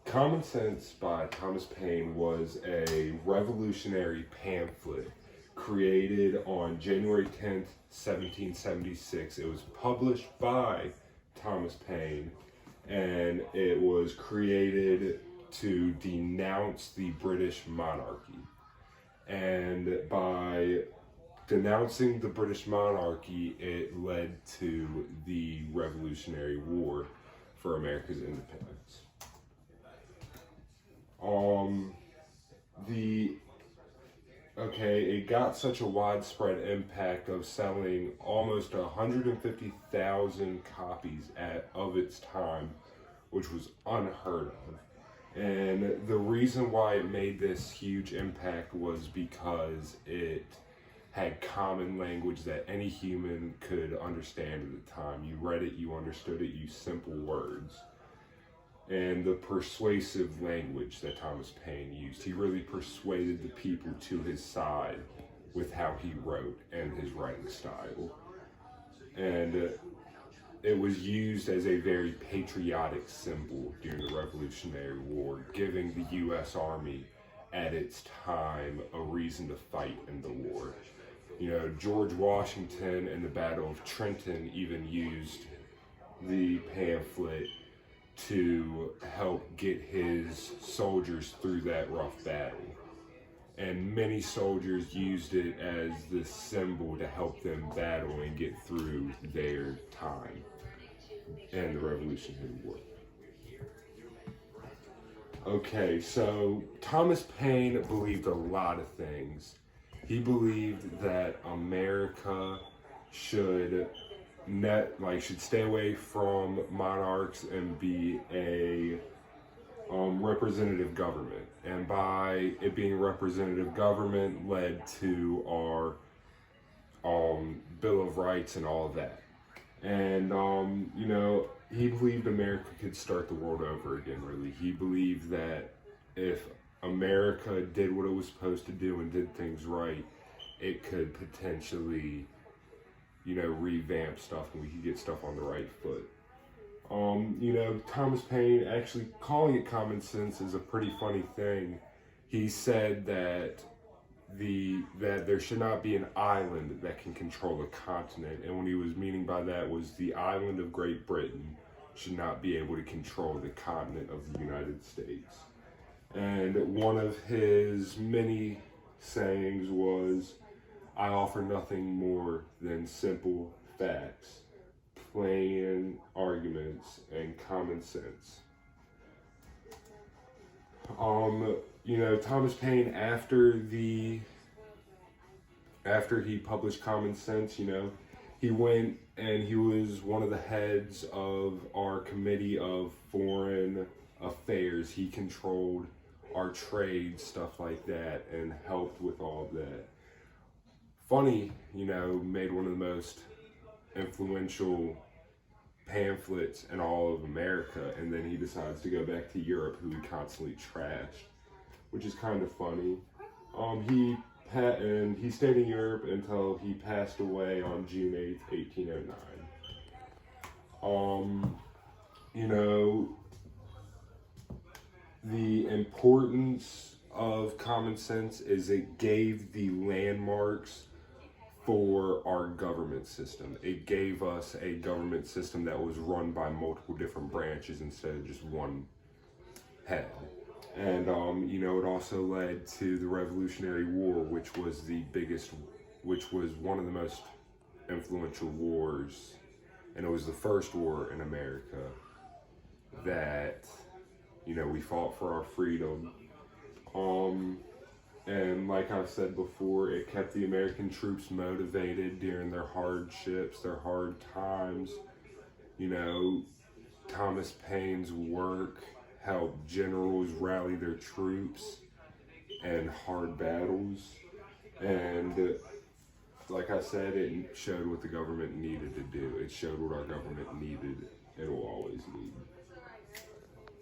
Common Sense by Thomas Paine was a revolutionary pamphlet created on January 10th, 1776. It was published by Thomas Paine, and it was created to denounce the British monarchy. And by denouncing the British monarchy, it led to the Revolutionary War for America's independence. It got such a widespread impact of selling almost 150,000 copies of its time, which was unheard of. And the reason why it made this huge impact was because it had common language that any human could understand at the time. You read it, you understood it, you simple words. And the persuasive language that Thomas Paine used. He really persuaded the people to his side with how he wrote and his writing style. And it was used as a very patriotic symbol during the Revolutionary War, giving the U.S. Army at its time a reason to fight in the war. You know, George Washington in the Battle of Trenton even used the pamphlet to help get his soldiers through that rough battle. And many soldiers used it as the symbol to help them battle and get through their time in the Revolutionary War. Okay, so Thomas Paine believed a lot of things. He believed that America should stay away from monarchs and be a representative government. And by it being representative government led to our Bill of Rights and all of that. And, he believed America could start the world over again, really. He believed that if America did what it was supposed to do and did things right, it could potentially revamp stuff and we could get stuff on the right foot. Thomas Paine, actually calling it common sense is a pretty funny thing. He said that there should not be an island that can control a continent, and what he was meaning by that was the island of Great Britain should not be able to control the continent of the United States. And one of his many sayings was, "I offer nothing more than simple facts, plain arguments, and common sense." Thomas Paine, after he published Common Sense, he went and he was one of the heads of our Committee of Foreign Affairs. He controlled our trade, stuff like that, and helped with all of that. Funny, made one of the most influential pamphlets in all of America, and then he decides to go back to Europe, who he constantly trashed, which is kind of funny. He stayed in Europe until he passed away on June 8th, 1809. The importance of common sense is it gave the landmarks for our government system. It gave us a government system that was run by multiple different branches instead of just one head. And, it also led to the Revolutionary War, which was one of the most influential wars. And it was the first war in America that, we fought for our freedom. And like I said before, it kept the American troops motivated during their hardships, their hard times. Thomas Paine's work helped generals rally their troops in hard battles. And like I said, it showed what the government needed to do. It showed what our government needed and will always need.